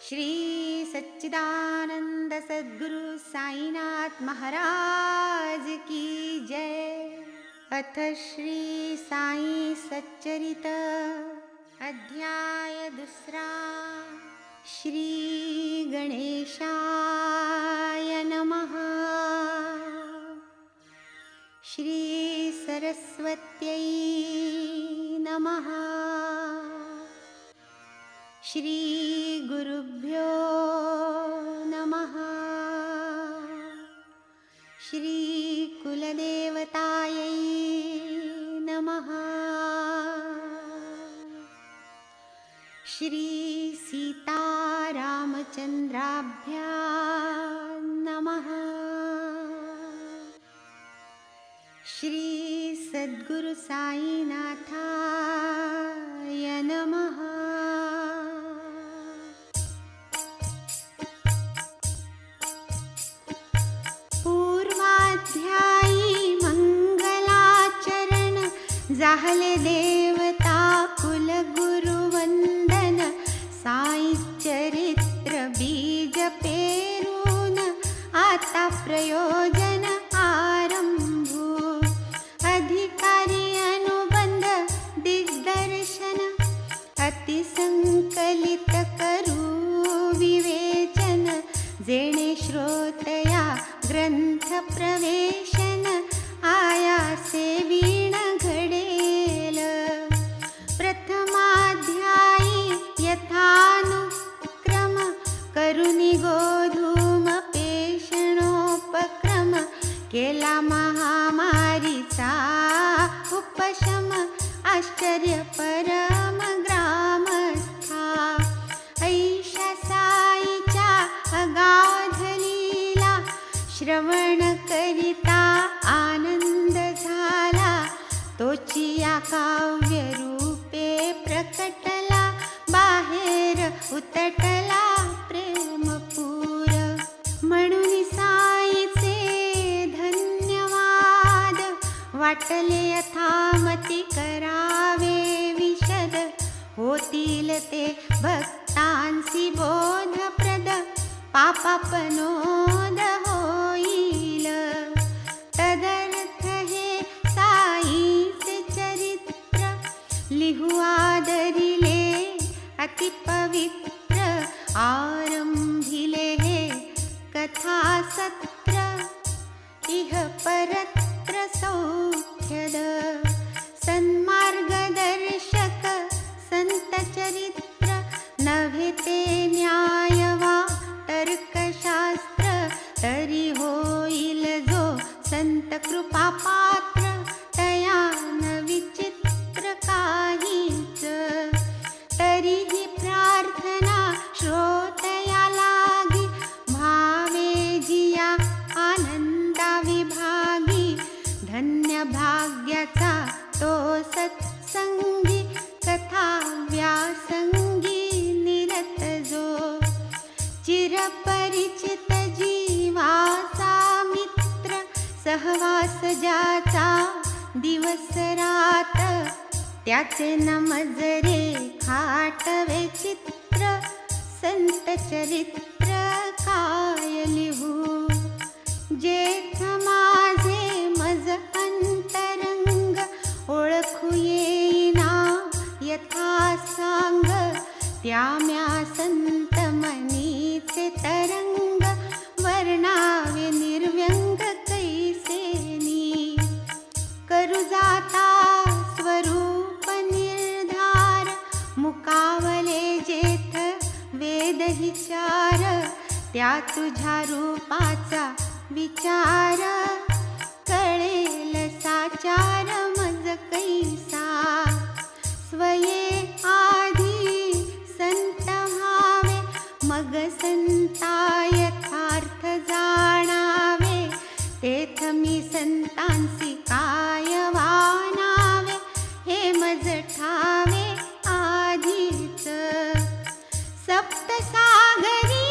श्री सच्चिदानंद सद्गुरु साईनाथ महाराज की जय। अथ श्री साई सच्चरित अध्याय दुसरा। श्री गणेशाय नमः। श्री सरस्वत्यै नमः। श्री गुरुभ्यो नमः। श्री कुलदेवतायै नमः। श्री सीतारामचन्द्राभ्यां नमः। श्री सद्गुरु साईनाथाय नमः। पूर्वाध्यायी मंगलाचरण जाहले देवता कुल गुरुवंदन साई चरित्र बीज पेरून आता प्रयोजन आरंभू अधिकारी अनुबंध दिग्दर्शन अतिसंकलित करू विवेचन जेणे श्रोतया ग्रंथ प्रवेशन आयासे वीण घडेल। प्रथमाध्यायी यथानुक्रम करुणी गोधूम पेषणोपक्रम केला महामारीचा उपशम आश्चर्य परम ग्रामस्था ऐशा साईच्या अगाध लीला श्रवण करिता आनंद झाला तोची या काव्य रूपे प्रकटला बाहेर उतटला प्रेमपूर म्हणून साईचे धन्यवाद वाटले यथामती करावे विशद होतील ते भक्तांसी बोधप्रद पापापनोद होईल तदर्थ हे साईचे चरित्र लिहू आदरिले अतिपवित्र आरंभिले हे कथा सत्र इह परत्र सौख्यद सन्मार्गदर्शक संत चरित्र नव्हे ते न्याय वा तर्कशास्त्र तरी होईल जो संत कृपा पात्र तया न विचित्र काहीच तरीही प्रार्थना श्रोतया लागी भावे जिया आनंदा विभागी धन्य भाग्याचा तो सत्संगी कथा व्यासंगी निरत जो चिरपरिचित जीवाचा मित्र सहवास ज्याचा दिवस रात त्याचे नमजरे खाटवे चित्र संत चरित्र काय लिहू जेथ माझे मज अंतरंग ओळखू येईना यथा सांग त्या म्या संत मनीचे तरंग वर्णावे निर्व्यंग कैसेनी करू जाता स्वरूप निर्धार मुकावले जेथ वेदहिचार त्या तुझ्या रूपाचा विचार कळेल साचार मज कैसा स्वये आधी संत व्हावे मग संता यथार्थ जाणावे तेथ मी संतांसी काय वानावे हे मज ठावे आधीच सप्तसागरीचे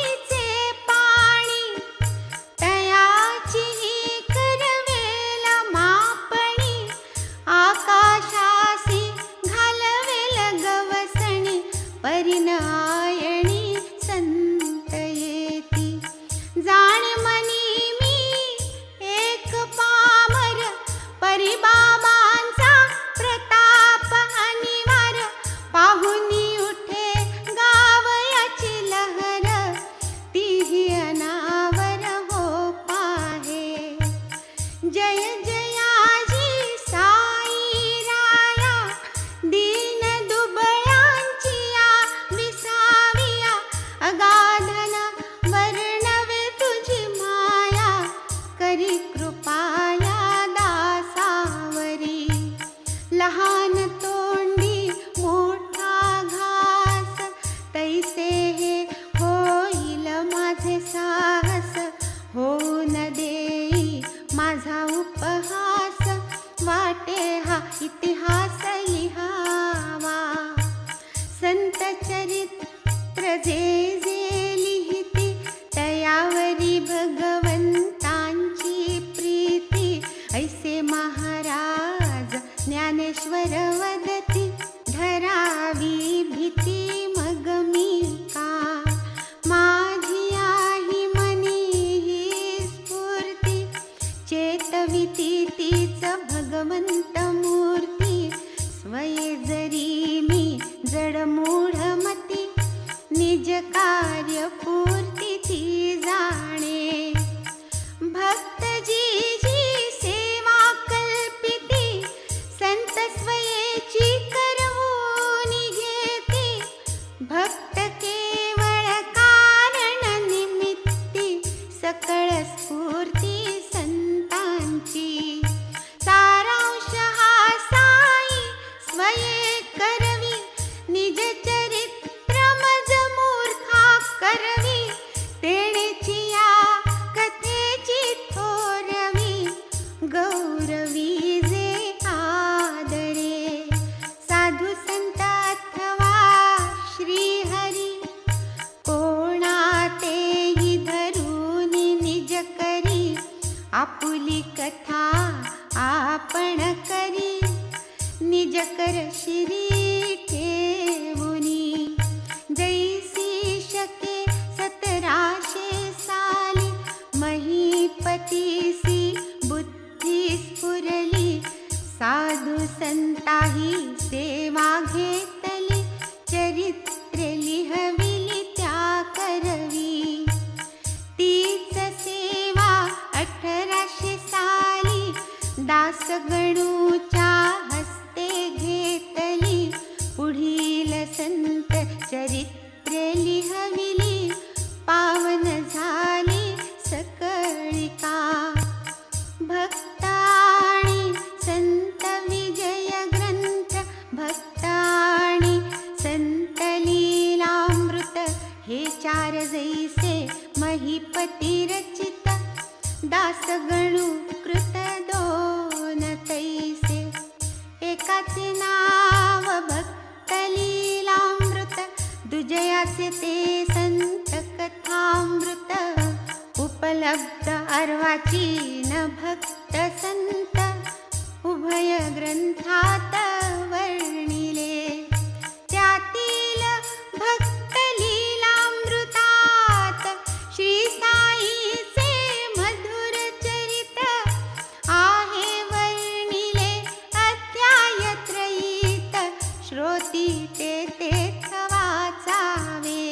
पाणी तयाची करवेल मापणी जरी मी जडमूढमती, निज कार्य पूर्ती ती जाणे. भक्त जी जी सेवा कल्पिती, संत स्वयेची करवून घेती. भक्त केवळ कारण निमित्ती, सकळ स्फूर्ती संतांची. सारांश हा साई स्वये करवी, निज चरित्र मज मूर्खा करवी. तेणेची या कथेची थोरवी, गौरवी जे आदरे. साधू संत अथवा श्रीहरी, कोणातेही धरूनी निज करी. आपुली कथा आपण करी, निज कर शिरी ठेवुनी. जैसी शके 1700 साली, महीपतीसी बुद्धी स्फुरली. साधू संताही सेवा घेतली, चरित्रे लिहविली त्या करवी. तीच सेवा 1800 साली, दासगणूच्या हस्ते घेतली. पुढील संत चरित्रे लिहविली, पावन झाली सकळिका. भक्त आणि संत विजय ग्रंथ, भक्त आणि संत लीलामृत, हे 4 जैसे महीपती रचित. दासगणू कृत 2 तैसे, एकाचे नाव भक्त लीलामृत, दुजयाचे ते संत कथामृत. उपलब्ध अर्वाची न भक्त संत, उभय ग्रंथात वर्णिले. त्यातील भक्त लीलामृतात, श्री साईचे मधुर चरित आहे वर्णिले. अध्याय त्रयीत, श्रोती ते वाचावे.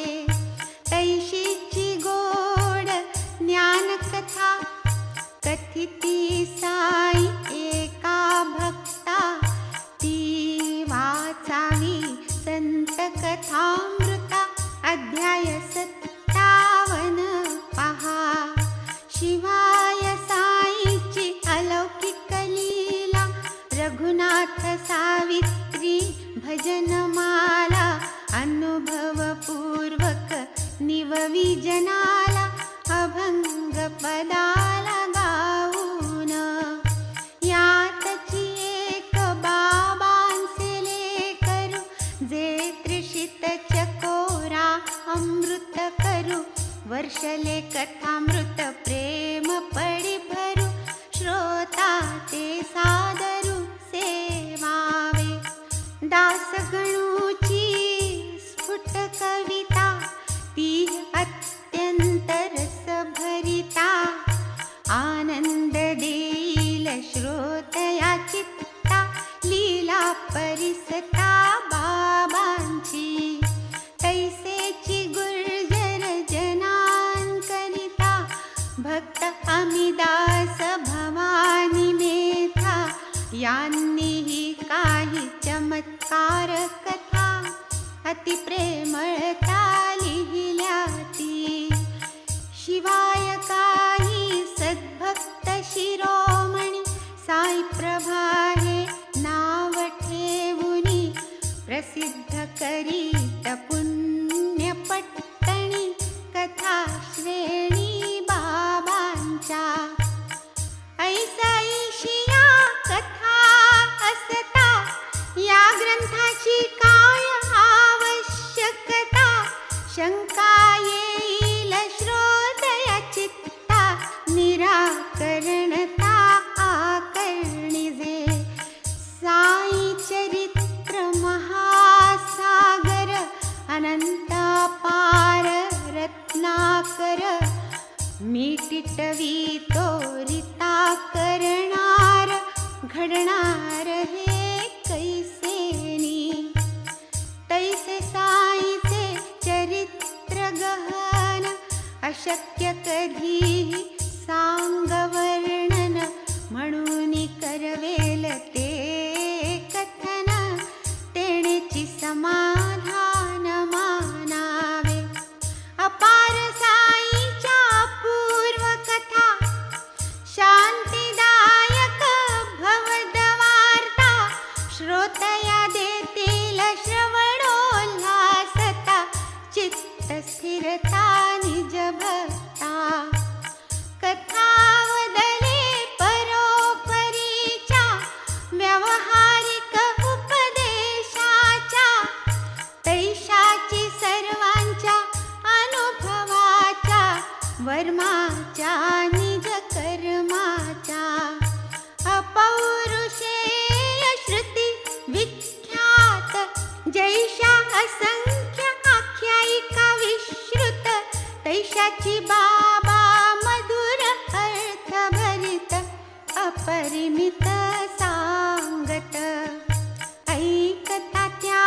तैशीची गोड ज्ञानकथा, कथिती साई एका भक्ता. ती वाचावी संत कथामृता. अध्याय 57 पहा. शिवाय साईची अलौकिक लीला, रघुनाथ सावित्री भजनमाला. अनुभवपूर्वक निववी जनाला, अभंग पदाला गाऊन. यातची एक बाबांचे लेकरू, जे त्रिशित चकोरा अमृत करू. वर्षले कथामृत प्रेम पडी भरू, श्रोता ते सादरू सेवावे. दासगणूची स्फुट कविता, ती अत्यंत रसभरिता. आनंद देईल श्रोतया चित्ता, लीला परिसता बाबांची. तैसेची गुर्जर जनांकरिता, भक्त अमिदास भवानी मेथा. यांनीही काही चमत्कार कथा, अति प्रेमळता लिहिल्या ती. शिवाय काही सद्भक्त शिरोमणी, साई प्रभा हे नाव ठेवुनी. प्रसिद्ध करीत पुण्य पट्टणी, कथा श्रेणी बाबांच्या. ऐसाईशिया कथा असता, या ग्रंथाची काय आवश्यकता. शंका येईल श्रोतया चित्ता, निराकरणता आकर्णिजे. साई चरित्र महासागर, अनंतापार रत्नाकर. मीटिटवी तोरिता करणार, घडणार हे कैसेनी. समाधान मानावे. अपार साईच्या पूर्व कथा शांतिदायक भवद्वार्ता श्रोतया देतील श्रवणोल्हासता चित्त स्थिरता निज भक्ता. कथा वदले परोपरीच्या व्यावहारिक उपदेशाच्या तैशाची सर्वांच्या अनुभवाच्या वर्माच्या निज कर्माच्या. अपौरुषेय श्रुती विख्यात जैशा असंख्य आख्यायिका विश्रुत तैशाची बाबा मधुर अर्थभरित अपरिमित सांगत. ऐकता त्या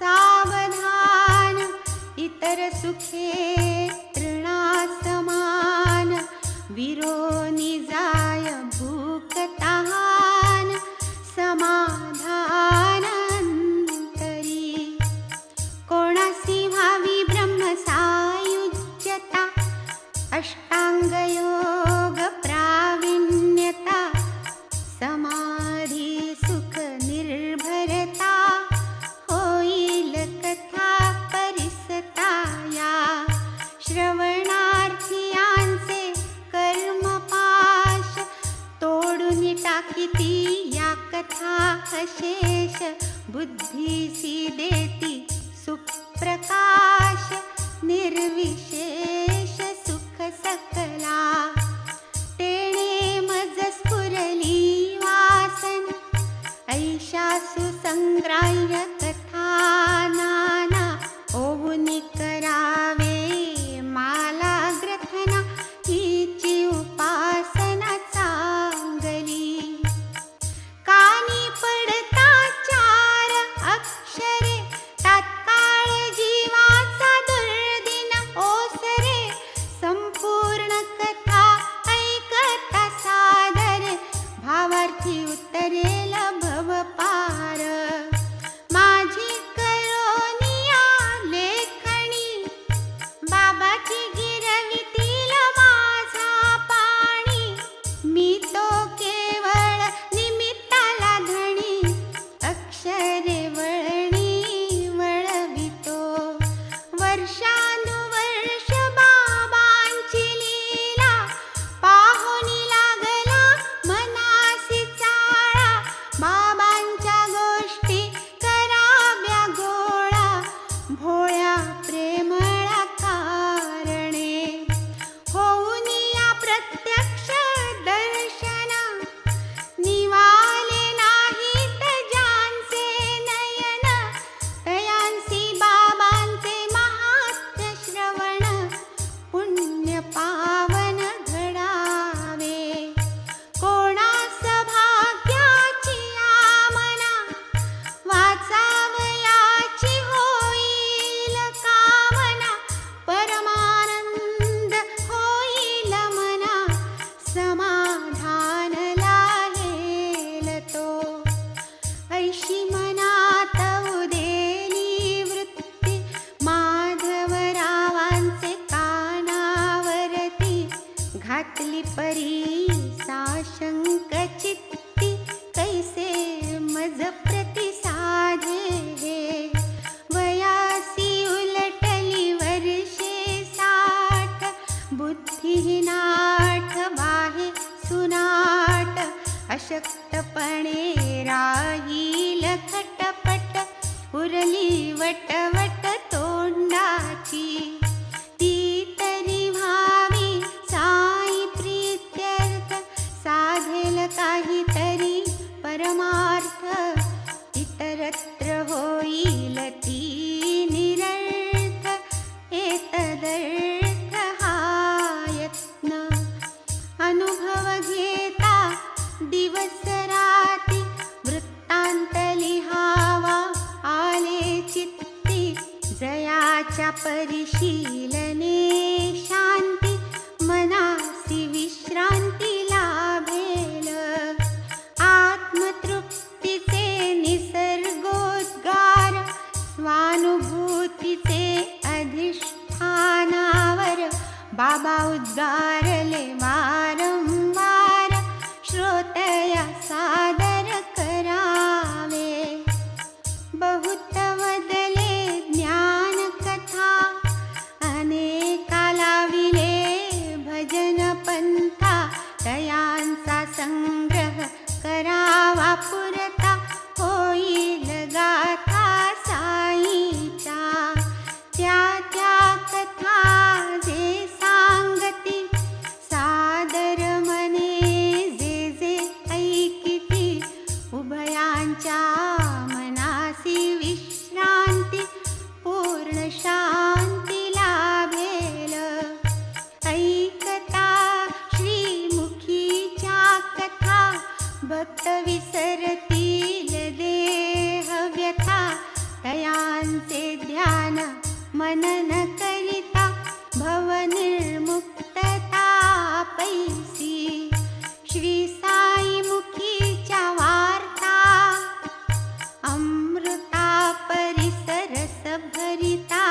सावधान इतर सुखे तृणासमान. विरोनी जाय भूक तहान समाधान अंतरी. कोणासी व्हावी ब्रह्म सायुज्यता अष्टांग योग प्रावीण्यता. समाधी सुख निर्भरता होईल कथा परिसता. या श्रवणार्थियांचे कर्मपाश तोडून टाकीती या कथा अशेष. बुद्धीसी देती सुप्रकाश निर्विशेष सुख सकला. तेणे मज स्फुरली वासन ऐशा सुसंग्राह्य कथा नाना. ओहुनी करावे माला ग्रथना हिची उपासना चांगली. कानी पडता चार अक्षरे तात्काळ जीवाचा दुर्दिन ओसरे. संपूर्ण कथा ऐकता सादर भावार्थी उतरेल भवपार. माझी करोनिया लेखणी बाबाची गिरवितील माझा पाणी. मी तो केवळ निमित्ताला धणी अक्षरे वळणी वळवितो. वर्षानुवर्ष बाबांची लीला पाहुनी लागला मनासी चाळा. बाबांच्या गोष्टी कराव्या गोळा भोळ्या प्रेमळा कारणे. होऊनी या प्रत्यक्ष दर्शन निवाले नाहीत ज्यांचे नयन. तयांसी बाबांचे महात्म्य श्रवण पुण्य पावन घडावे. कोणास भाग्याची आमना वाचावयाची होईल कामना. परमानंद होईल मना समाधान लाहेल तो. ऐशी मनात उदेली वृत्ती माधवरावांचे कानावरती. घातली परी साशंक चित्ती कैसे मज प्रतिसाधे हे. वयासी उलटली वर्षे 60 बुद्धिहीनाठ बाहे सुनाट. अशक्तपणे राहील खटपट उरली वटवट तोंडाची. ती तरी व्हावी साई प्रीत्यर्थ साधेल काहीतरी परमार्थ. इतरत्र होईल ती निरर्थ एतदर्थ हा यत्न. अनुभव घेता दिवस राती वृत्तांत लिहावा आले चित्ती. जयाच्या परिशीलने शांती मनासी विश्रांती लाभेल. आत्मतृप्तीचे निसर्गोद्गार स्वानुभूतीचे अधिष्ठानावर बाबा उद्गारले वारंवार, श्रोतया सादर करावे. बहुत वदले ज्ञान कथा, अनेका लाविले भजन पंथा. तयांचा संग्रह करावा पुरता, होईल गाथा साईच्या. त्या त्या कथा जे सांगती, सादर मने जे जे ऐकिती. उभयांच्या मनासी विश्रांती, पूर्ण शांती लाभेल. ऐकता श्रीमुखीच्या कथा, भक्त विसरतील देह व्यथा. तयांचे ध्यान मनन करिता, भवनिर्मुक्तता पैसी. श्री साई मुखीच्या वार्ता, अमृता परिसरस भरिता.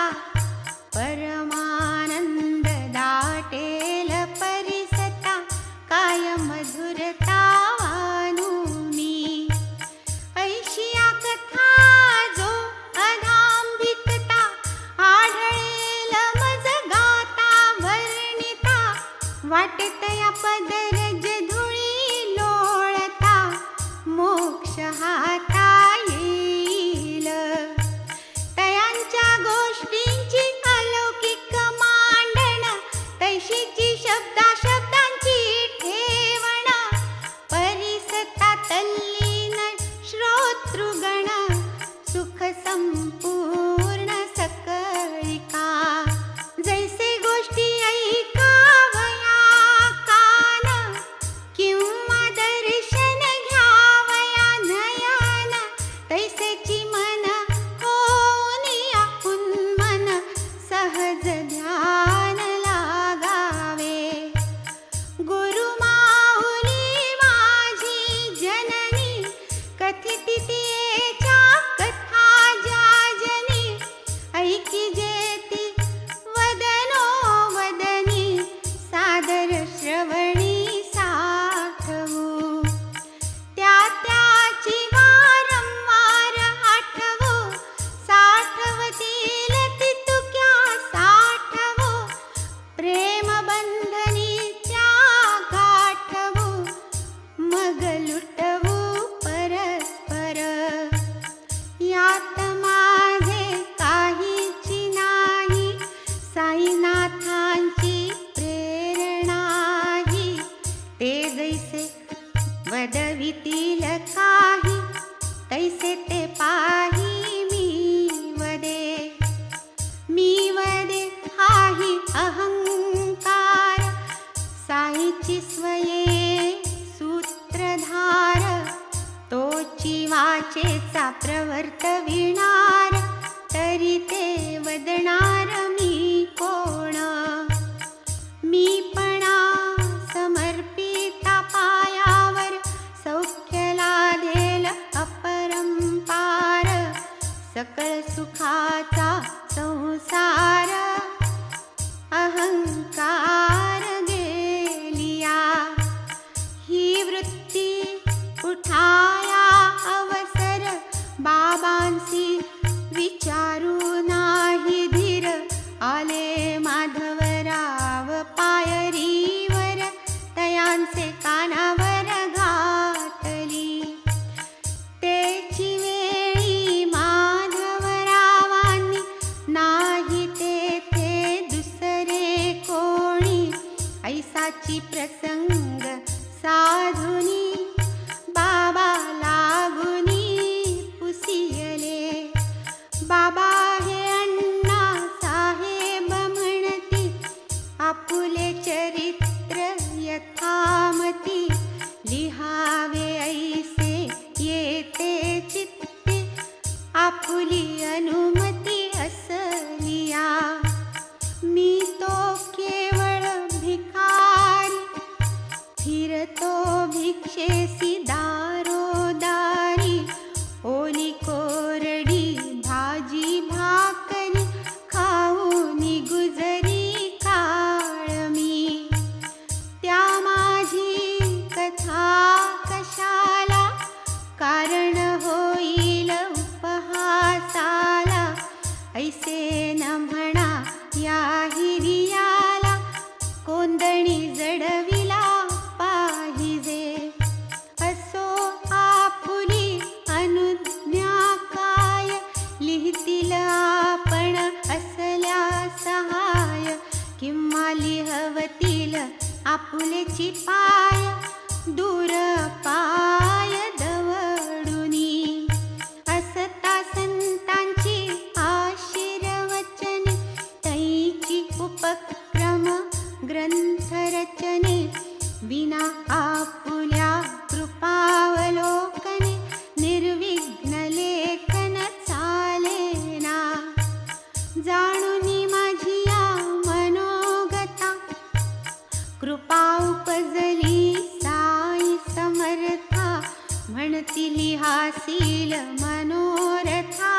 परमानंद दाटेल परिसता, काय मधुरता वानुनी. ऐशिया कथा जो अधांभिकता, आढळेल मज गाता वर्णिता. वाटेतया पदरज धुळी लोळता, मोक्ष हाता येईल. तयांच्या गोष्टींची अलौकिक मांडण, तैशीची शब्दा शब्दांची ठेवण. परिसता तल्लीन श्रोतृगण, सुख संपूर्ण सकळिका. जैसे गोष्टी ऐकावया कान, किंवा दर्शन घ्यावया नयन. तैसेची मन होऊन आपुन मन, सहज ध्यान लागावे. गुरु माऊली माझी जननी, कथिती तियेच्या कथा ज्या जनी. ऐकी जेती वदनो वदनी, सादर श्रवणी साठवू. त्या त्याची वारंवार आठवो, साठवतील तितुक्या साठवो. प्रेम बंधनीच्या गाठवू, मग लुटवू परस्पर. यात माझे काहीची नाही, साईनाथांची प्रेरणाही. ते जैसे वदवितील काही, तैसे ते पाही मी वदे. मी वदे हाही अहंकार, साईची स्वये सूत्रधार. तोची वाचेचा प्रवर्त विणार, तरी ते वदणार मी कोण. मीपणा समर्पिता पायावर, सौख्य लाधेल अपरंपार. सकळ सुखाचा संसार, अहंकार गेलिया. ही वृत्ती उठाया अवसर, बाबांसी विचारू नाही धीर. आले माधवराव पायरीवर, तयांचे कानावर घातली. तेची वेळी माधवरावांनी, नाही तेथे दुसरे कोणी. ऐसाची प्रसंग साधुनी, बाबा लागुनी पुसियले. बाबा हे अण्णा साहेब म्हणती, आपुले चरित्र यथामती. लिहावे ऐसे येते चित्ते, आपुली अनुमती असलिया. मी तो केवळ भिकारी, फिरतो भिक्षेसी दारोदारी. ओली कोरडी भाजी असे न म्हणा या हिरियाला, कोंदणी जडविला पाहिजे. असो आपुली अनुज्ञा काय, लिहितील आपण असल्या सहाय. किंवा लिहवतील आपुलेची पाय, दूर पाय दवडुनी. असता संतांची आशीर्वचने, तैची उपक्रम ग्रंथ रचने. विना आपुल्या कृपावलोकने, निर्विघ्न लेखन चालेना. जाणुनी माझिया मनोगता, कृपा उपजली साई समर्था. म्हणतील हासील मनोरथा,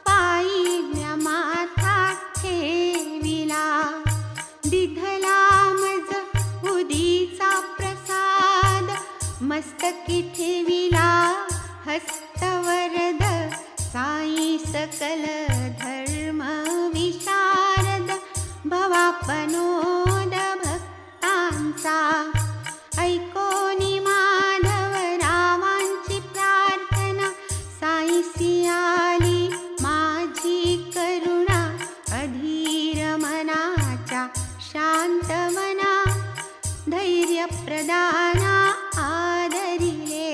पायी म्या माथा ठेविला. दिधला मज उदीचा प्रसाद, मस्तकी ठेविला हस्तवरद. साई सकल धर्म विशारद, भवापनोद भक्तांचा. ऐकोनी माधव रामांची प्रार्थना, साई सियाली माझी करुणा. अधीर मनाच्या शांत मना, धैर्य प्रदाना आदरिले.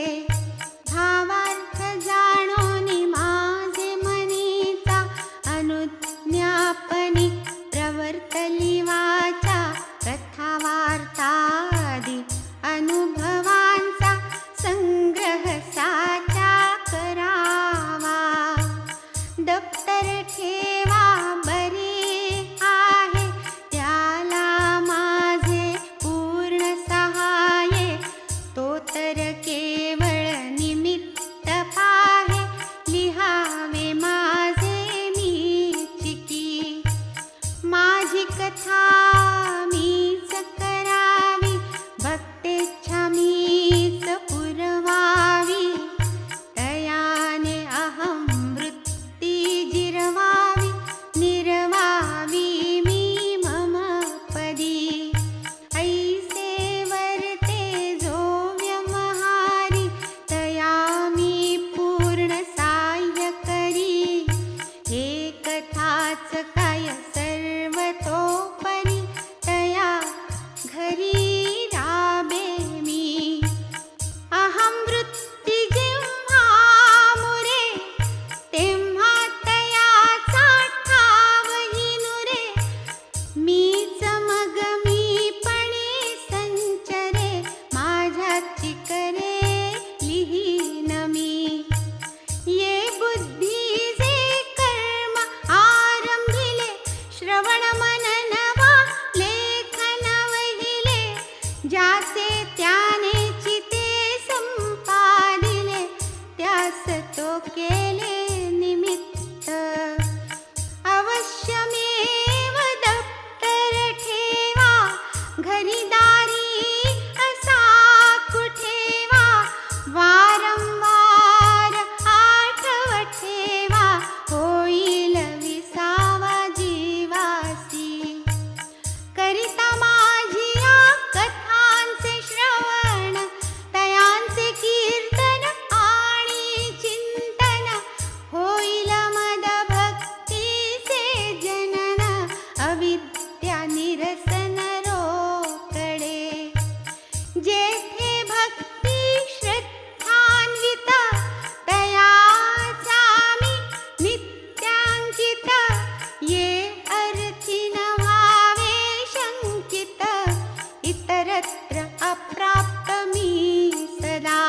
भावार्थ जाणोनी माझे मनीचा, अनुज्ञापनी प्रवर्तली वाचा. कथा वार्तादी अनुभवांचा, संग्रह साचा करावा. दप्तर ठेवा बरे आहे, त्याला माझे पूर्ण सहाय्य. तो तर केवळ निमित्त पाहे, लिहावे माझे मीचिकी. माझी कथा मीच करावी, भक्तेच्छा मीच पुरवावी. तयाने अहं वृत्ती जिरवावी, निर्वावी मी मम पदी. ऐसे वर्ते जो व्यवहारी, तया मी पूर्ण साह्य करी. हे कथाच काय सर्वतोपरी, तया घरी राबे मी. अहं वृत्ती जेव्हा मुरे, तेव्हा तयाचा ठावही नुरे. मीच मग मीपणे संचरे, माझ्याची करे लिहीन मी. ये बुद्धी जे कर्म आरंभिले, श्रवण मनन वा लेखन वहिले. ज्याचे त्याने चिते संपादिले, त्यास तो केले निमित्त. अवश्यमेव दप्तर ठेवा, घरी दारी असा कुठेवा. वारंवार आठव ठेवा, होईल विसावा जीवासी. करिता माझिया कथांचे श्रवण, तयांचे कीर्तन आणि चिंतन. होईल मद भक्तीचे जनन, अविद्या निरसन रोकडे. जेथे भक्ती श्रद्धान्वित, तयाचा मी नित्यांकित. ये अर्थी न व्हावे शंकित, इतरत्र अप्राप्त मी सदा.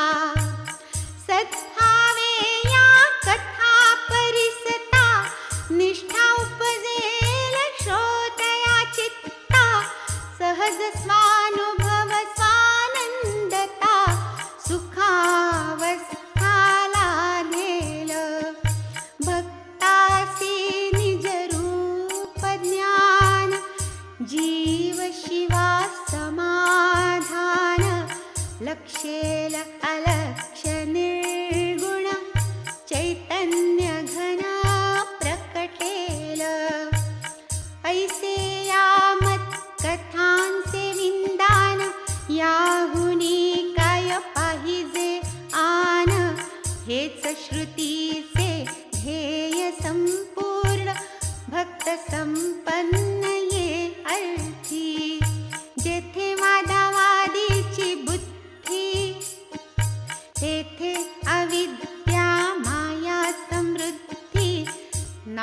सद्भावे या कथा परिसता, निष्ठा उपजेल श्रोतया चित्ता. सहज स्वानुभव स्वानंदता, सुखावस्था लाभेल. भक्तासी निज रूप ज्ञान, जीव शिवा समाधान. लक्षेल अलक्ष निर्गुण, चैतन्य घन प्रकटेल.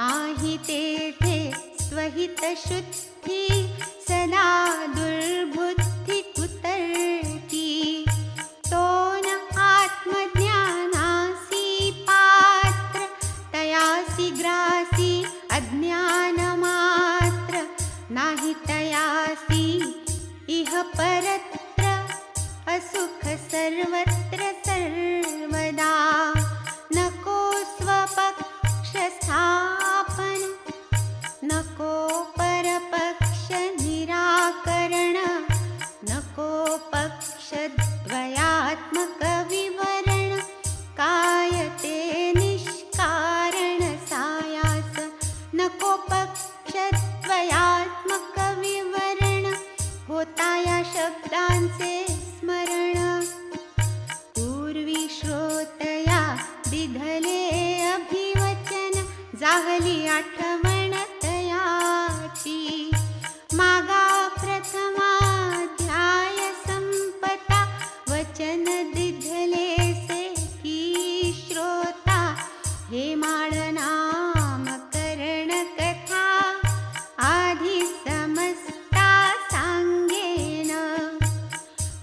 नाही तेथे स्वहित शुद्धी सदा दुर्बुद्धी कुतर्की तो न आत्मज्ञानासी पात्र तयासी ग्रासी अज्ञान मात्र नाही तयासी इह परत्र असुख सर्वत्र सर्वदा नको स्वपक्ष स्थापन नको परपक्ष निराकरण नको पक्ष द्वयात्मक विवरण कायते निष्कारण सायास नको पक्ष द्वयात्मक विवरण होता या शब्दांचे स्मरण पूर्वी श्रोतया दिधले अभिवचन जाहली आठवण तयाची मागा प्रथमाध्याय संपता वचन दिधले से की श्रोता हे माळ नाम करण कथा आधी समजता सांगेन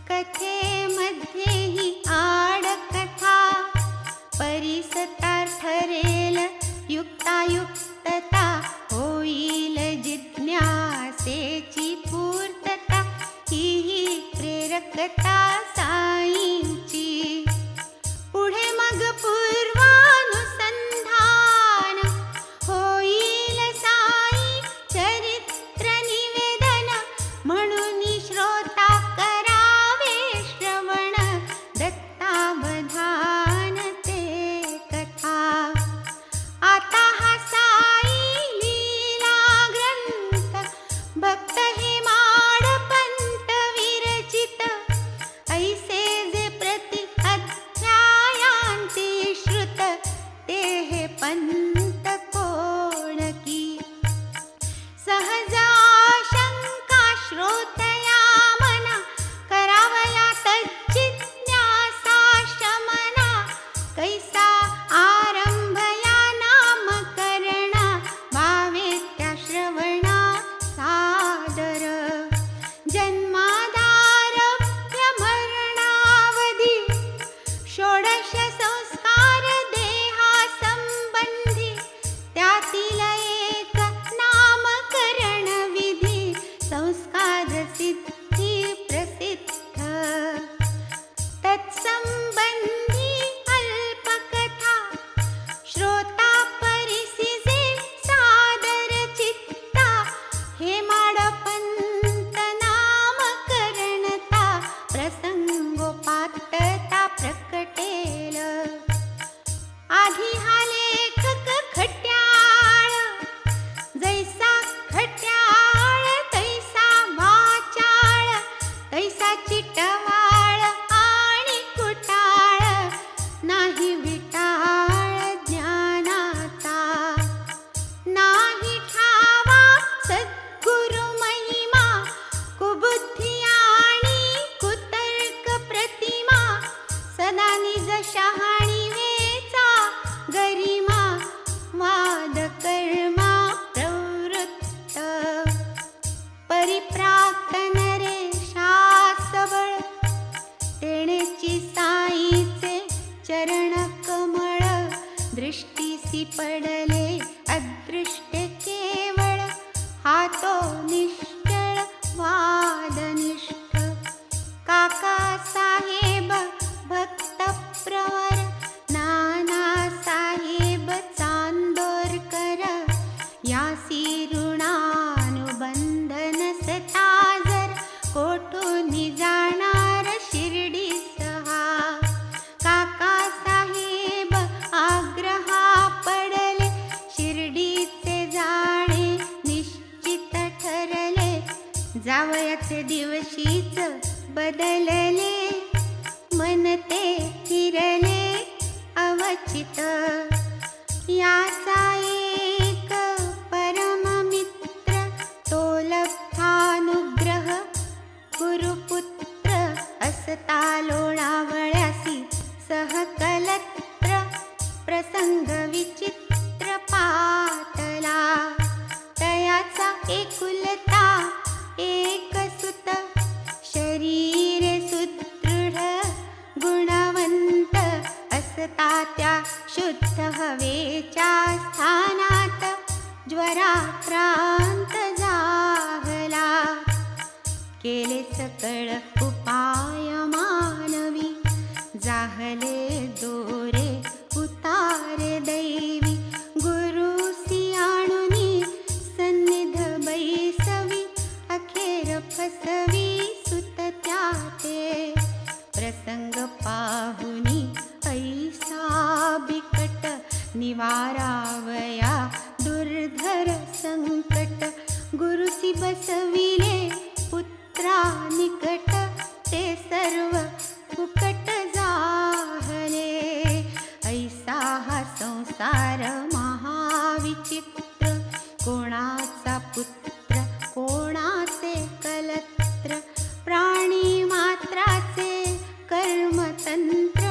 कथेमध्ये ही आड कथा परिसता ठरेल युक्तायुक्तता होईल जिज्ञासेची पूर्तता ही प्रेरकता साईंची पुढे मग पूर्वानुसंधान होईल साई चरित्र निवेदन म्हणून श्रोता करावे श्रवण दत्तावधान ते कथा आता हा साई लीला ग्रंथ भक्त हे माडपंत विरचित ऐसे जे प्रति अध्यायांती श्रुत ते हे पंत कोण की सहजा शंका श्रोतया मना करावया तज्जिज्ञासा शमना कैसा आरंभ या नामकरणा भावे त्या श्रवणा सादर जन्मादारभ्य मरणावधी षोडश संस्कार देहा संबंधी त्यातील एक नामकरण विधी संस्कार सिद्धी प्रसिद्ध तत्संबंधी अल्पकथा श्रोता परिसिजे सादर चित्ता हे माडपंत नामकरणता प्रसंगोपात्तता प्रकटेल आधी हा लेखक खट्याळ जैसा खट्याळ तैसा वाचाळ तैसा चिटवाळ आणि कुटाळ नाही विटाळ ज्ञानाचा नाही ठावा सद्गुरु महिमा कुबुद्धी आणि कुतर्क प्रतिमा सदा निज शहाणी वेचा गरिमा वाद कर्मा प्रवृत्त परिप्राप्त नरेशा सबळ तेणेची साईचे चरण कमळ दृष्टीसी पडले अदृष्टे केवळ हातो निश्चळ वादनिष्ठ काका साहेब भक्त प्रवर नाना साहेब चांदोरकर यासी ऋणानुबंधन सताजर कोठून जाणार शिर्डी सहा काका साहेब आग्रहा पडले शिर्डीचे जाणे निश्चित ठरले जावयाचे दिवशीच बदलले मन ते फिरले अवचित याचा एक परममित्र तो लब्धानुग्रह गुरुपुत्र असता लोणावळ्यासी सहकलत्र प्रसंग विचित्र पात ज्वराक्रांत जाहला. केले सकळ उपाय मानवी, जाहले दोरे उतारे दैवी. गुरुसी आणुनी सन्निध बैसवी, अखेर फसवी सुत त्याते. प्रसंग पाहुनी ऐसा बिकट, निवारावया दुर्धर संकट. गुरुसी बसविले पुत्रा निकट, ते सर्व फुकट जाहले. ऐसा हा संसार महाविचित्र, कोणाचा पुत्र कोणाचे कलत्र. प्राणी मात्राचे कर्मतंत्र,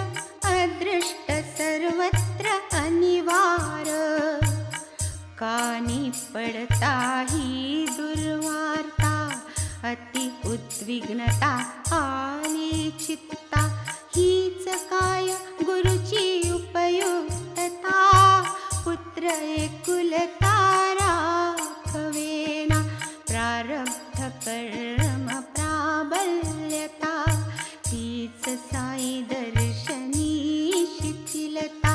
अदृष्ट सर्वत्र अनिवार. कानी पडता ही दुर्वार्ता, अति उद्विग्नता आली चित्ता. हीच काय गुरुची उपयुक्तता, पुत्र एकुलता राखवेना. प्रारब्ध कर्म प्राबल्यता, तीच साई दर्शनी शिथिलता.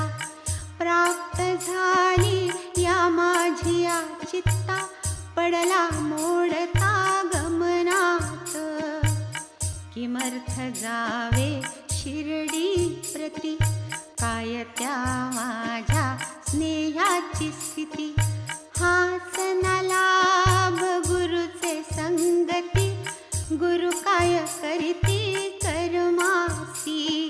प्राप्त झाली या माझिया चित्ता, पडला मोडता गमनात. किमर्थ जावे शिर्डी प्रति, काय त्या माझ्या स्नेहाची स्थिती. हाच ना लाभ गुरुचे संगती, गुरु काय करीती कर्मासी.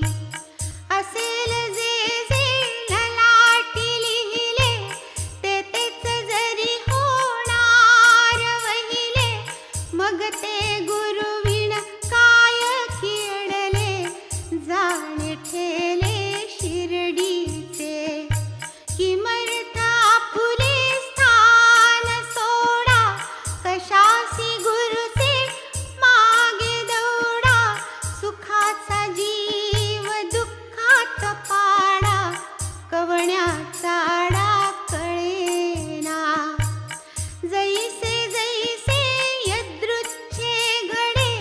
असेल जे जे ललाटी लिहिले, ते तेच जरी होणार वहिले. मग ते गुरुविण काय किडले, जाणे ठेले शिर्डीचे. किमर्थ आपुले स्थान सोडा, कशासी गुरुचे मागे दौडा. सुखाचा जीव दुःखात पाडा, कवण्याचा आडा कळेना. जैसे जैसे यदृच्छे घडे,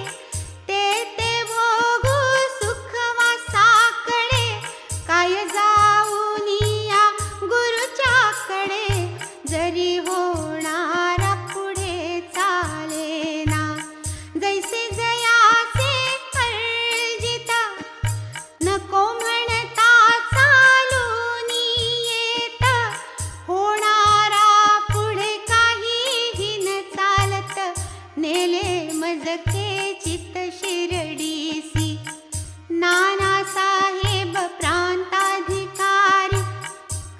ते ते भोगू सुखवासाकडे. काय जाऊनिया गुरुच्याकडे, जरी होणारा पुढे चालेना. जैसे जयाचे अर्जित, नको म्हणता चालूनी येत. होणारा पुढे काहीही न चालत, नेले मजके चित्त शिर्डीसी. नानासाहेब प्रांताधिकारी,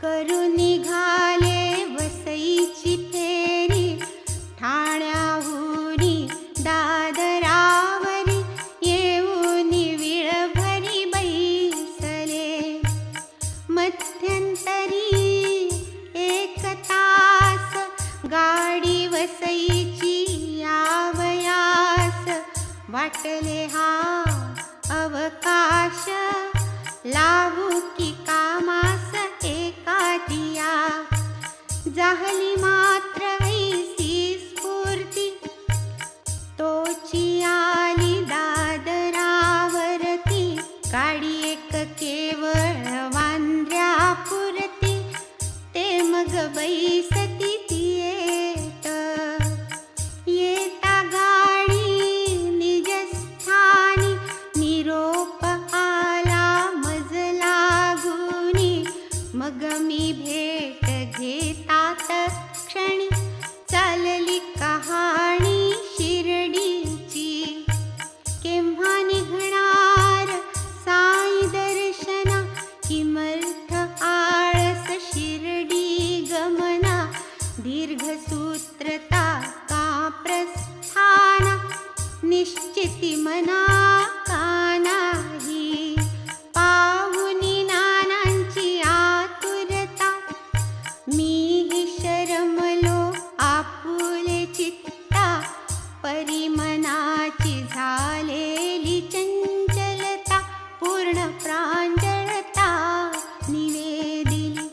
करू निघाले वसईची फेरी. ठाण्याहुनी दादरावरी, येऊनी विळभरी बैसले. मध्यंतरी एक तास, गाडी वसईची यावयास. वाटले हा अवकाश, लावू की कामास एकादिया. जाहली मात्र ऐसी स्फूर्ती, तोची आली दादरावरती. गाडी एक केवळ वांद्र्यापुरती, ते मग बैसती ती येत. येता गाडी निजस्थानी, निरोप आला मज लागुनी. मग मी भेट घेतात क्षणी, चालली कहाणी शिर्डीची. केव्हा निघणार साई दर्शना, किमर्थ आळस शिर्डी गमना. दीर्घसूत्रता का प्रस्थाना, निश्चिती मना का नाही. पाहुनी नानांची आतुरता, मीही शरमलो आपुले चित्ता. परिमनाची झालेली चंचलता, पूर्ण प्रांजळता निवेदिली.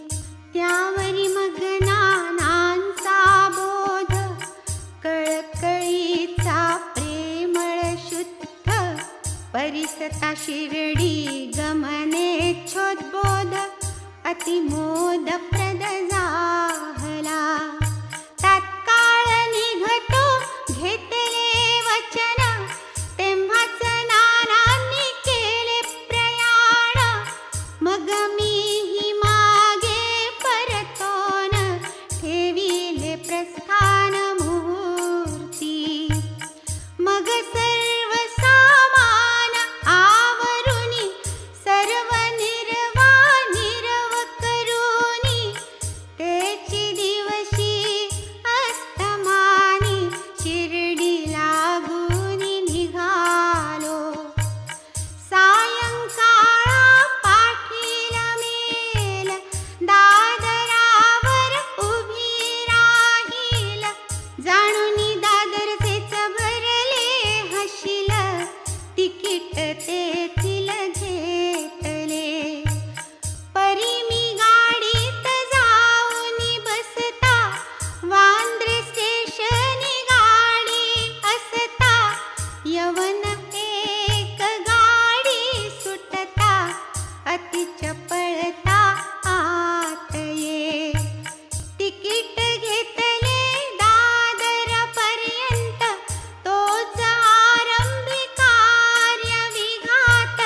त्यावरी मग नानांचा असता शिर्डी गमनेच्छोद्बोध अतिमोदप्रद झाला. तात्काळ निघतो घेतले वचन, तेव्हाच नानांनी केले प्रयाण. मग मीही मागे परतोन, ठेविले प्रस्थान मुहूर्ती. मग सर्व सामान आवरुनी, सर्व निर्वा निरव करूनी, तेची दिवशी अस्तमानी शिर्डी लागूनी निघालो. सायंकाळा पाठीला मेल, दादरावर उभी राहील. जाणूनी दादरचेच भरले हशील, तिकीट तेथील घेतले. परी मी गाडीत जाऊनी बसता, वांद्रे स्टेशनी गाडी असता. यवन एक गाडी सुटता, अति चपळता आत ये. तिकीट घेतले दादरपर्यंत, तोच आरंभी कार्य विघात.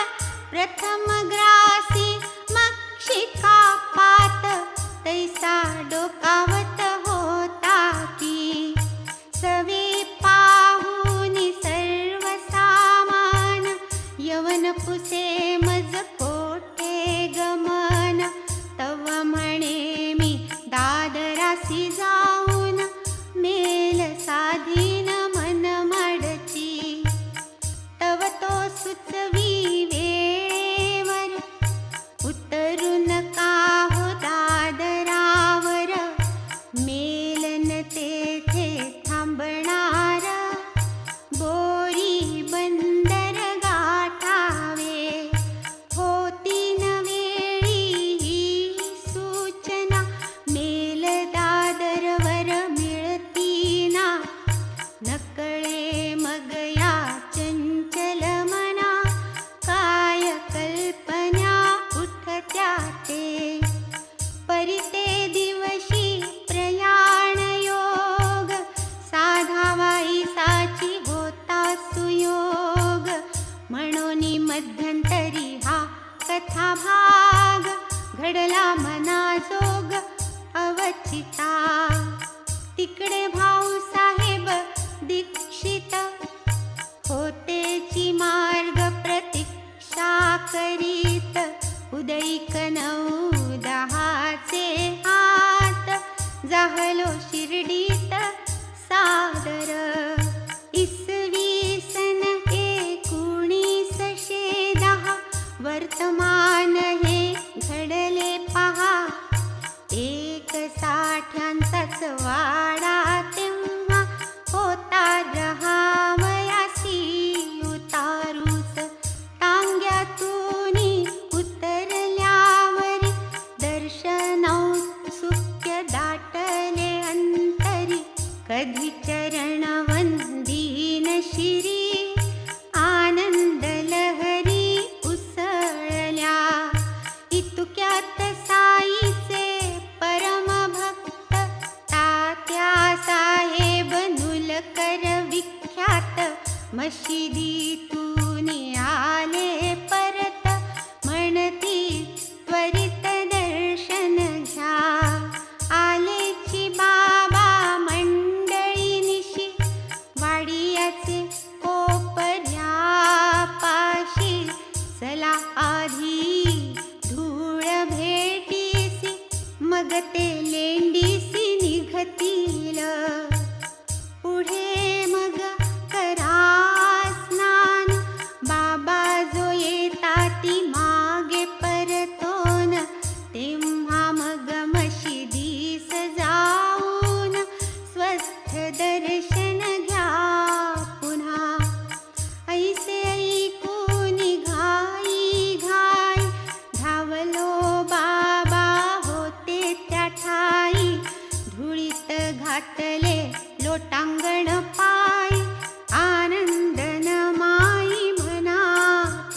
प्रथम ग्रासी मग शिकापात, तैसा डोकावत होता की. सवे पाहुनी सर्व सामान, यवन पुसे मज कोठे गमन. तव म्हणे मी दादरासी जाऊन, मेल साधीन मन मडची. तव तो सुचवी वेळेवर, उतरू नका हो दादरावर. मेलन तेथे थांबणार, बोरी बंदर गाठावे. होती न वेळी ही सूचना, मेल दादरवर मिळती ना. नकळे मग या चंचल मना, काय कल्पना उठत्या ते. परी ते दिवशी प्रयाण योग, साधावाई साची होता सुयोग. म्हणूनी मध्यंतरी हा कथा भाग, घडला मनाजोग अवचिता. तिकडे भाऊसाहेब दीक्षित, होतेची मार्ग प्रतीक्षा करीत. उदयिक 9-10चे हात, जाहलो शिर्डीत सादर. इसवी सन 1910, वर्तमान हे घडले पहा. एक साठ्यांचाच वाडा तेव्हा, होता रहावयासी उतारूस. टांग्यातूनी उतरल्यावरी, दर्शनौत्सुक्य दाटले अंतरी. कधी चरण वंदीन शिरी, आनंद लहरी उसळल्या. इतुक्यात साईचे परम भक्त, तात्या साहेब नुलकर विख्यात. मशिदीतूनी आले परत, म्हणती त्वरित दर्शन घ्या. आलेची बाबा मंडळी निशी, वाडियाचे कोपऱ्यापाशी. चला आधी धूळ भेटीसी, मग ते लेंडीसी निघतील. पुढे मग करा स्नान, बाबा जो येताती मागे परतोन. तेव्हा मग मशिदीस जाऊन, स्वस्थ दर्शन घ्या पुन्हा. ऐसे ऐकूनी घाई घाई, धावलो बाबा होते त्या ठाई. धुळीत घातले लोटांगण पाय, आनंदन माई मनात.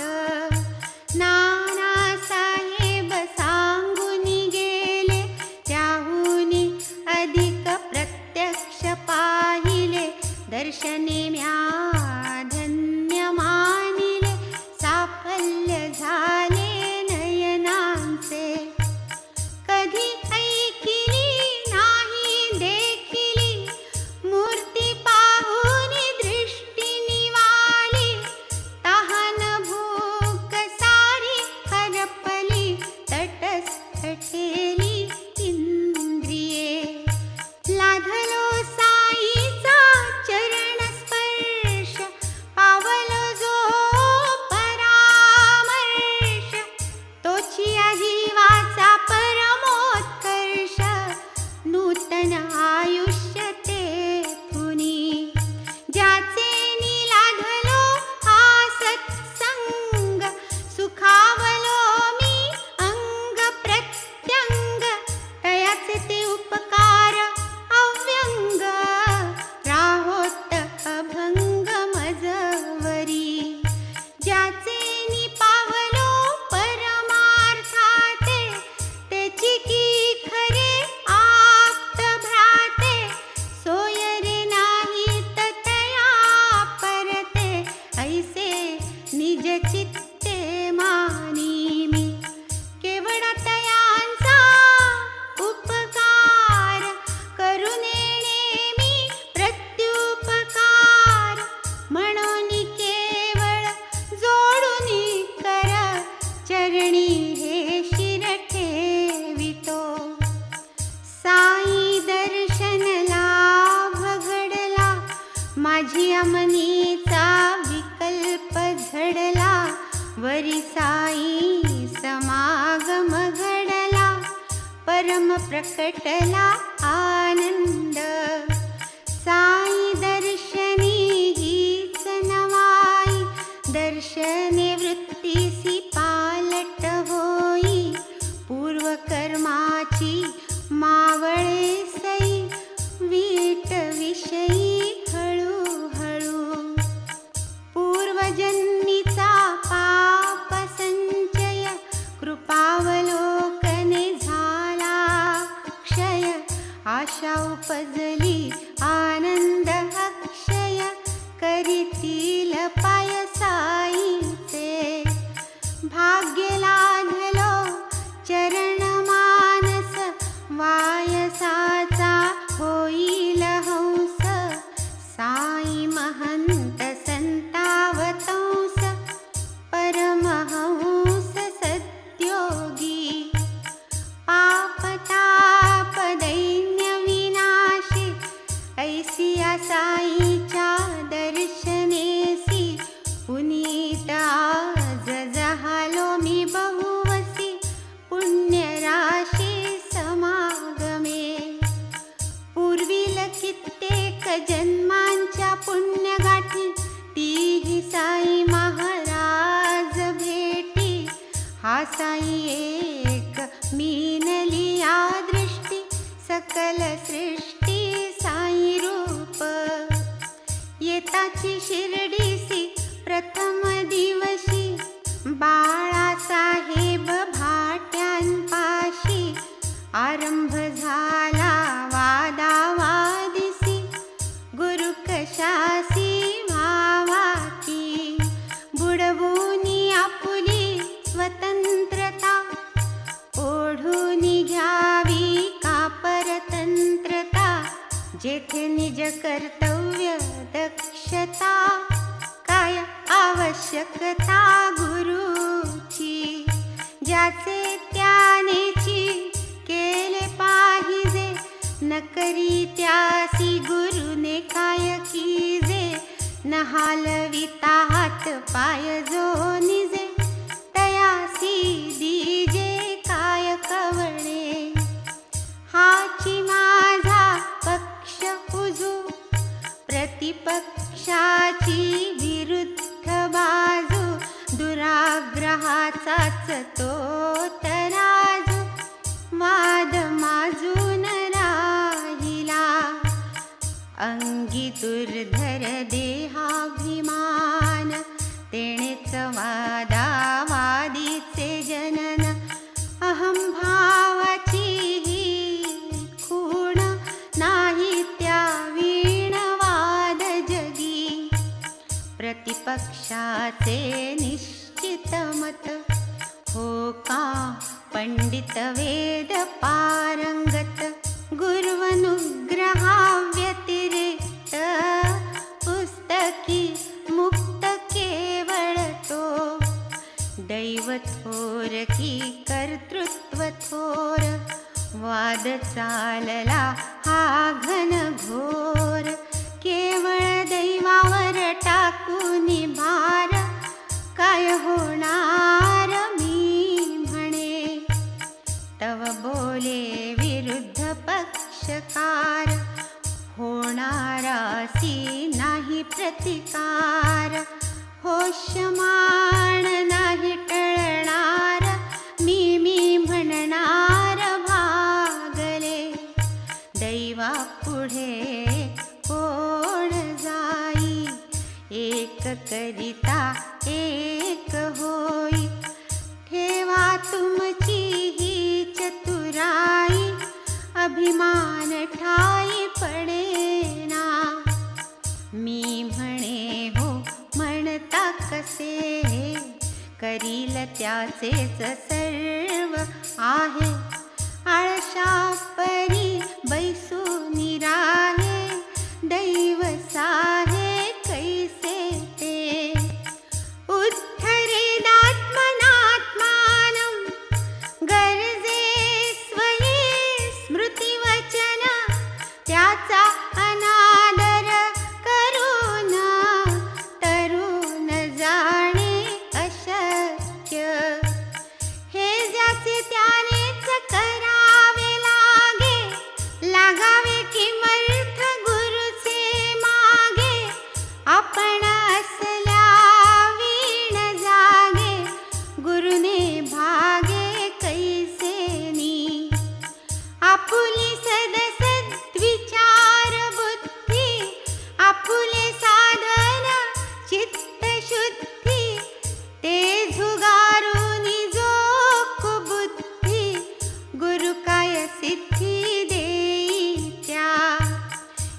आयुष्य तेथुनी ज्याचे लाधलो हा सत्संग सुखावलो मी अंग प्रत्यंग तयाचे ते उपकार अव्यंग राहोत अभंग मजवरी ज्याचे पावलो परमार्थाते त्याची की खरे आप्त भ्राते सोयरे नाही तया परते ऐसे निज चित्ते मानी मी केवळ तयांचा उपकार करून नेमी प्रत्युपकार म्हणून केवळ जोडून कर चरणी हे शिर ठेवितो साई दर्शन लाभ घडला माझी अमनीचा विकल्प झडला वरी साई समागम घडला परम प्रकटला आनंद साई दर्शनी हीच नवाई दर्शने वृत्तीसी पालट होई पूर्वकर्माची मावळे सई वीट विषयी हळूहळू पूर्वजन्मीचा पाप संचय कृपावलोकने झाला क्षय आशा उपजली आनंद अक्षय करीतील पाय साईचे भाग्य लाधलो चरण मानस वायसाचा होईल हंस साई महंत संतावतंस परमहंस सद्योगी पापताप दैन्य विनाशी ऐसिया साईच्या दर्शनेसी पुनीत आज जहालो मी बहुवसी पुण्यराशी समागमे पूर्वील कित्येक जन्मांच्या पुण्यगाठी तीही साई महाराज भेटी हा साई एक मीनली या दृष्टी सकल सृष्टी साई रूप येताची शिर्डीसी प्रथम दिवशी बाळासाहेब भाट्यांपाशी आरंभ झाला वादावादिसी गुरु कशासी व्हावा की बुडवूनी आपुली स्वतंत्रता ओढूनी घ्यावी का परतंत्रता जेथे निज कर्तव्य दक्षता काय आवश्यकता गुरुची ज्याचे त्यानेची केले पाहिजे न करी त्यासी गुरुने काय कीजे न हालविता हात पाय जो निजे तयासी दीजे काय कवणे हाची माझा पक्ष उजू प्रतिपक्षाची विरुद्ध बाजू दुराग्रहाचाच तो तराजू वाद माजून राहिला अंगी दुर्धर देहाभिमान तेणेच वादावादीचे जनन अहंभावाची ही खूण नाही त्या वीणवाद जगी प्रतिपक्षाचे निश्चित मत हो का पंडित वेद पारंगत गुरुवनुग्रहा व्यतिरिक्त पुस्तकी मुक्त केवळ तो दैव थोर की कर्तृत्व थोर वाद चालला हा घन घोर केवळ दैवावर टाकून भार काय होणार मी म्हणे तव बोले विरुद्ध पक्षकार होणारासी नाही प्रतिकार, होशमान नाही टळणार, मी म्हणणार भागले. दैवा पुढे कोण जाई, एक करिता एक होई. ठेवा तुमची ही चतुराई, अभिमान ठाई पडेना. मी म्हणे हो म्हणता कसे, करील त्याचेच सर्व आहे. आळशा परी बैसूनी राहे, दैव साहे कैसे ते. उद्धरेदात्मनात्मानं गरजे स्वये स्मृतिवचन, त्याचा अनादर करून तरुण जाणे अशक्य. हे ज्याचे त्यानेच करावे लागे, लागावे किमर्थ गुरुचे मागे. आपण असल्या वीण जागे, गुरुने भागे कैसेनी. आपुली सदसद्विचार बुद्धी, आपुले साधन चित्त शुद्धी. ते झुगारुनी जो कुबुद्धी, गुरु काय सिद्धी देई त्या.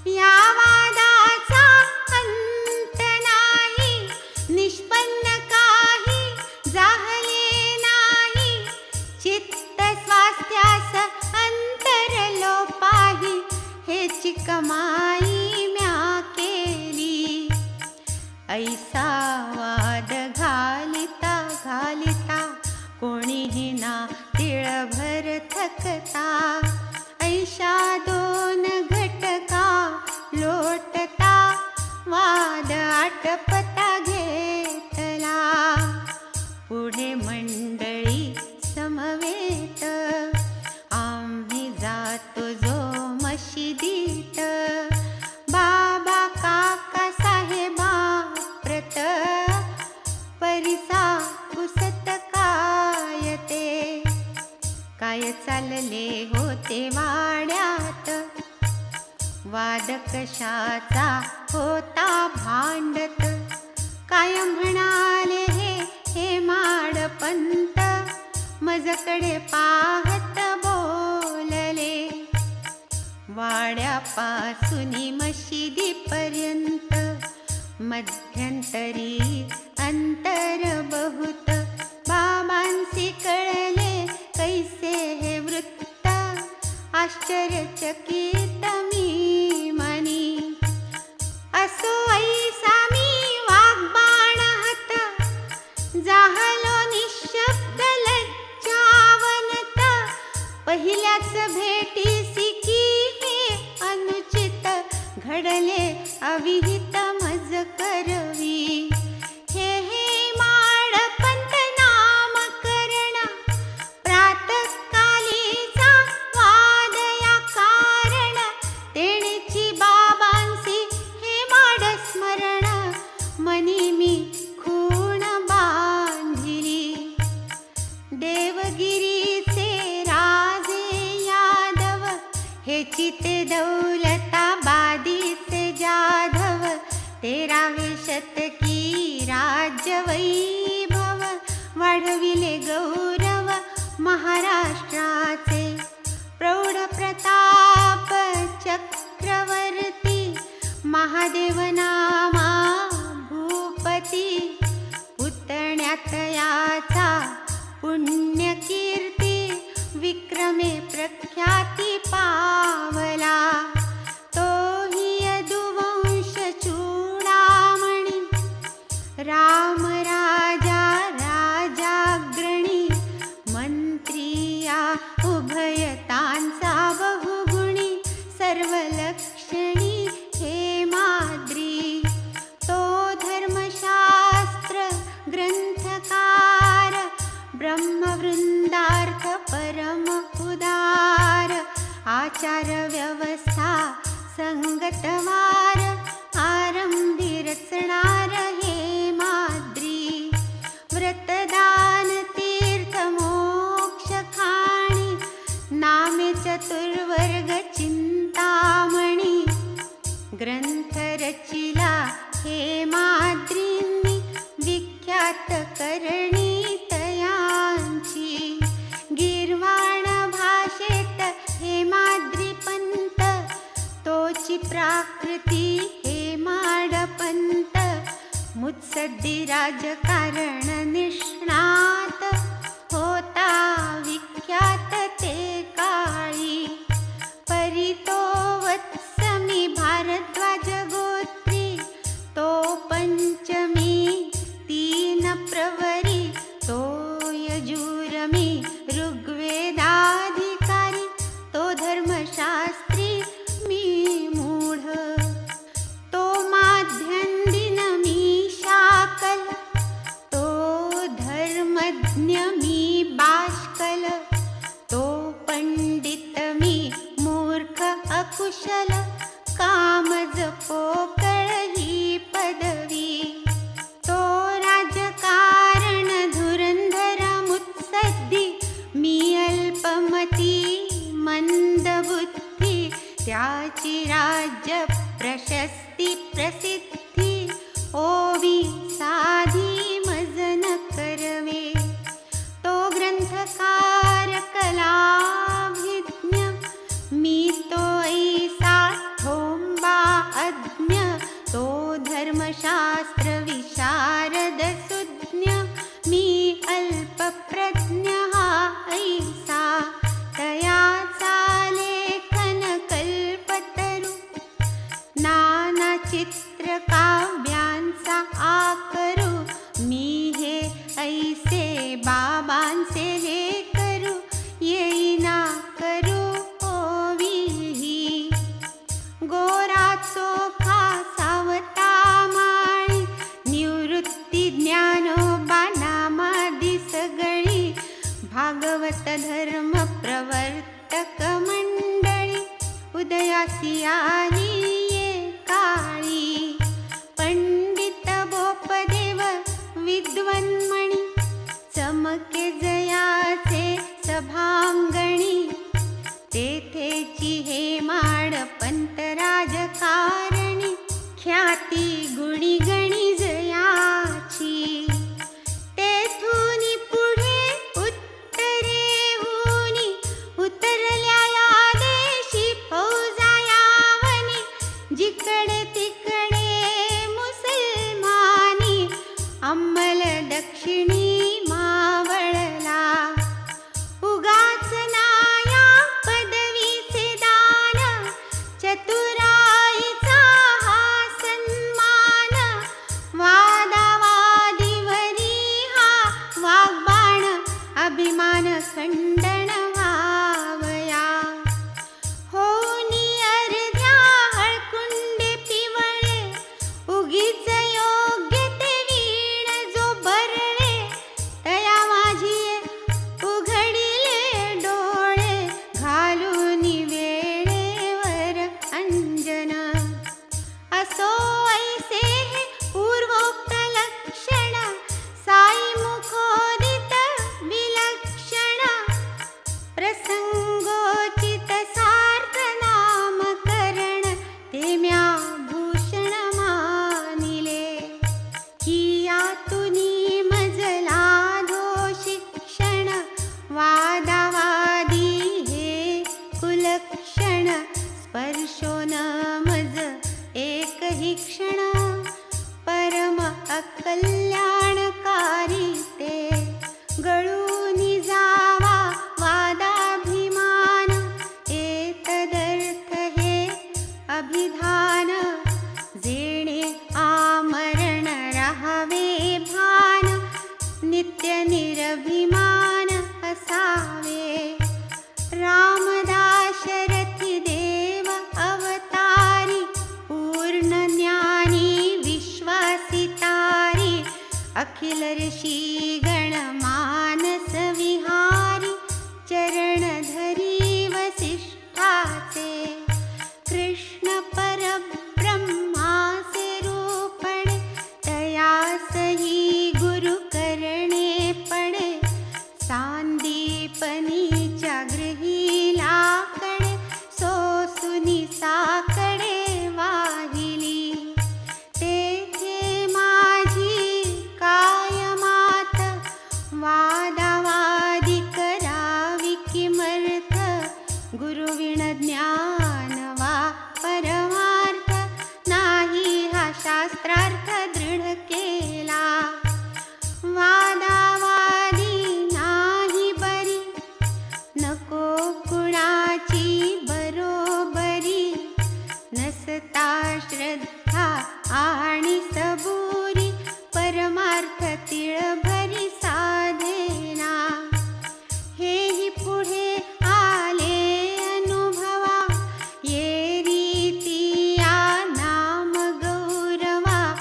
या वादाचा अंत नाही, निष्पन्न काही जाहले नाही. चित्त स्वास्थ्यास अंतरलोपाही, हेची कमाई म्या केली. ऐसा वाद घालिता घालिता, कोणीही ना तिळभर थकता. ऐशा दोन घटका लोटता, वाद आटपता घेतला. पुढे मंडळी समवेत, आम्ही जातो जो मशिदीत. बाबा काका साहेबा प्रत, परिसा पुसत काय ते. काय चालले होते वाड्यात, वाद कशाचा होता भांडत. काय म्हणाले हे माडपंत, मजकडे पाहत बोलले. वाड्यापासूनी मशिदीपर्यंत मध्यंतरी अंतर बहुत. बाबांसी कळले कैसे हे वृत्त, आश्चर्यचकित मी मनी. असो ऐसा मी वाग्बाणहत, जाहलो निशब्द लज्जावनत. पहिल्याच भेटीसी की हे अनुचित, घडले अविहित मज करवी. हे माडपंत नामकरण, प्रातःकालीचा वाद या कारण. तेणेची बाबांसी हे माड स्मरण, मनी मी खूण बांधिली. देवगिरीचे राजे यादव, हेची ते दौलताबादीचे जाधव. 13वे शतकी राज्य वैभव, वाढविले गौरव महाराष्ट्राचे. प्रौढ प्रताप चक्रवर्ती, महादेव नामा भूपती. पुतण्यात याचा पुण्यकीर्ती, विक्रमे प्रख्याती पावला. तोही यदुवंश चूडामणी, राम राजा राजाग्रणी. मंत्रिया उभयतांचा बहुगुणी, सर्वलक्षणी हेमाद्री. तो धर्मशास्त्र ग्रंथकार, ब्रह्मवृंदार्थ परम उदार. आचार व्यवस्था संगतवार आरंभी रचणार हेमाद्री व्रतदान तीर्थ मोक्ष खाणी नामे चतुर्वर्ग चिंतामणी ग्रंथ रचिला हेमाद्रींनी विख्यात करणी तयांची गिरवाण भाषेत हेमाद्री पंत तोची प्राकृती हेमाडपंत मुत्सद्दी राजकारण निष्णात होता विख्यात ते काळी परितो वत्समी भारद्वाज गोत्री तो पंचमी तीन प्रवरी तो यजुरमी ऋग्वेदाधिकारी तो धर्मशास्त्री मी मूढ तो माध्यन्दिन मी शाकल तो धर्मज्ञ मी बाष्कल तो पंडित मी मूर्ख अकुशल कामज पोकळ ही पदवी तो राजकारण धुरंधर मुत्सद्दी मी अल्पमती मंदबुद्धी त्याची राज्य प्रशस्ती प्रसिद्धी ओवी साधी मज न करवे तो ग्रंथकार कलाभिज्ञ मी तो ऐसा ठोंबा अज्ञ तो धर्मशास्त्र विशारद सुज्ञ मी अल्पप्रज्ञ हा ऐसा तयाचा लेखन कल्पतरू नाना चित्र काव्यांचा आकरू मी हे ऐसे बाबांचे लेकरू येईना करू ओवीही गोरा चोखा सावता माळी निवृत्ती ज्ञानोबा नामादी सगळी भागवत धर्म प्रवर्तक मंडळी उदयासी आली ये काळी पंडित बोपदेव विद्वन्मणी चमके जयाचे सभांगणी तेथेची हेमाड पंत राजकारणी ख्याती गुणी गणी जयाची तेथूनी पुढे उत्तरेहूनी उतरल्या या देशी फौजा यावनी जिकडे तिकडे मुसलमानी अंमल दक्षिणी मावळला उगाच नाया पदवीचे दान चतुराईचा हा सन्मान वादावादीवरी हा वाग्बाण अभिमान खंडन व्हावया होनी अर्ध्या हळकुंडे पिवळे उगीच योग्य ते वीण जो बरळे तया माझी उघडिले डोळे घालून वेळेवर अंजन असो ऐसे हे पूर्वोक्त लक्षण साई मुखोदित विलक्षण प्रसंगोचित सार्थ नामकरण ते म्या भूषण मानिले की यातुनी मजला धो शिक्षण वादावादी हे कुलक्षण स्पर्शो न मज एकही क्षण परम अकल्याणकारी ते गळूनी जावा वादाभिमान एतदर्थ हे अभिधान जेणे आमरण राहावे भान नित्य निरभिमान असावे रामदाशरथी देव अवतारी पूर्ण ज्ञानी विश्वासितारी अखिल ऋषी गण मानस विहारी चरण धरी वसिष्ठाचे कृष्ण निष्ठा श्रद्धा आणि सबुरी परमार्थ तिळभरी साधेना. हेही पुढे आले अनुभवा ये रीती या नाम गौरवा.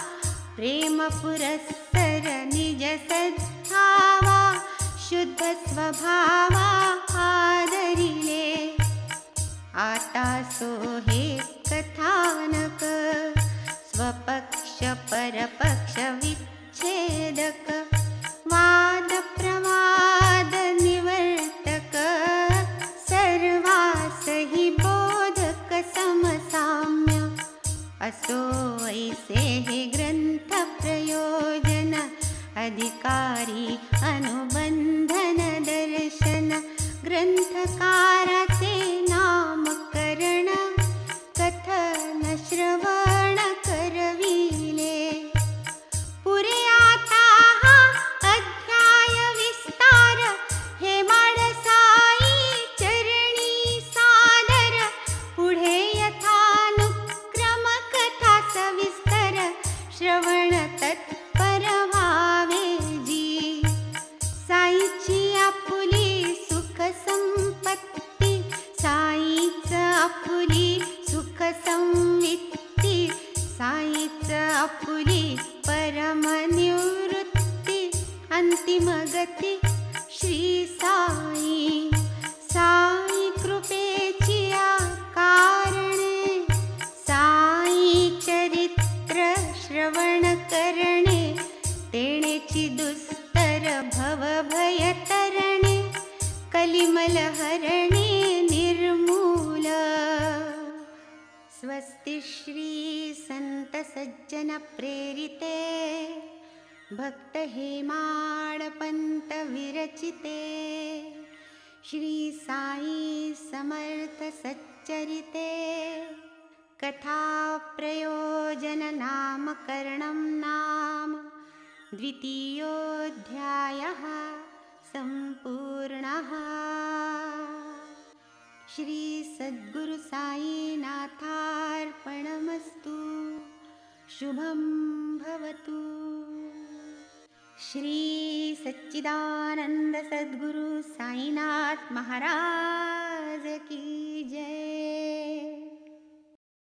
प्रेम पुरस्सर निज सद्भावा शुद्ध स्वभावा आदरिले. आता सो हे कथानक स्वपक्ष परपक्ष विच्छेदक. वाद प्रवाद निवर्तक सर्वासहि बोधक समसाम्य. असो ऐसे हे ग्रंथ प्रयोजन अधिकारी अनुबंधन दर्शन. ग्रंथकाराचे नामकरण कथन श्रवण करविले. पुरे आता हा अध्याय विस्तार हे माळसाई चरणी सादर. पुढे यथानुक्रम कथा सविस्तर श्रवण तत्पर व्हावे जी. साईची आपुली सुख संपत्ती साईच आपुली सुख संवित्ती. साईच आपुली परम निवृत्ती अंतिम गती श्री साई. साई कृपेची कारणे साई चरित्र श्रवण करणे. तेणेची दुस्तर भव भय तरणे कलिमल हरणे निर्मूल. स्वस्ति श्री संत सज्जन प्रेरिते भक्त हेमाडपंत विरचिते. श्री साई समर्थ सच्चरिते कथा प्रयोजन नामकरणं नाम द्वितीयोऽध्यायः संपूर्णः. श्री सद्गुरु साईनाथार्पणमस्तु. शुभं भवतु. श्री सच्चिदानंद सद्गुरु साईनाथ महाराज की